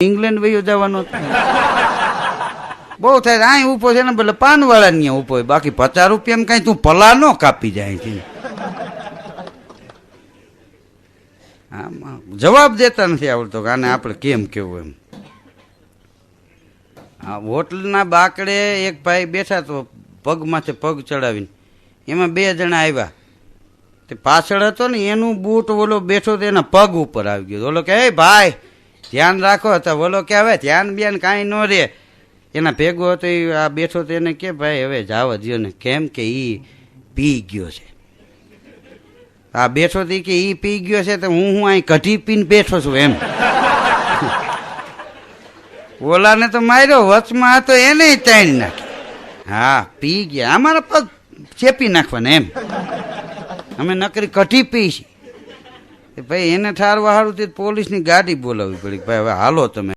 England વયો જવાનો બહુ થાય અહીં ઉભો છે ને ભલે પાનવાળા ને ઉભો હોય, બાકી 50 રૂપિયામાં કઈ તું પલા નો કાપી જાય છે. જવાબ દેતા નથી આવડતો કે આને આપણે કેમ કેવું એમ. હોટલના બાકડે એક ભાઈ બેઠા તો પગ માથે પગ ચડાવીને, એમાં 2 જણા આવ્યા. તે પાછળ હતો ને એનું બૂટ ઓલો બેઠો તો એના પગ ઉપર આવી ગયો. ઓલો કે હે ભાઈ ધ્યાન રાખો. તો ઓલો કે હવે ધ્યાન બેન કાંઈ ન રે. એના ભેગો હતો એ આ બેઠો તો એને કે ભાઈ હવે જાવા દો ને, કેમ કે એ પી ગયો છે. આ બેઠો હતી કે એ પી ગયો છે તો હું અહીં કઢી પીને બેઠો છું એમ. ઓલાને તો માર્યો, વચમાં હતો એને તાણી નાખી. હા પી ગયા, અમારા પગ ચેપી નાખવાના એમ. અમે નકરી કઢી પી છીએ. ભાઈ એને ઠારવા સારું તે પોલીસની ગાડી બોલાવવી પડી. ભાઈ હવે હાલો તમે.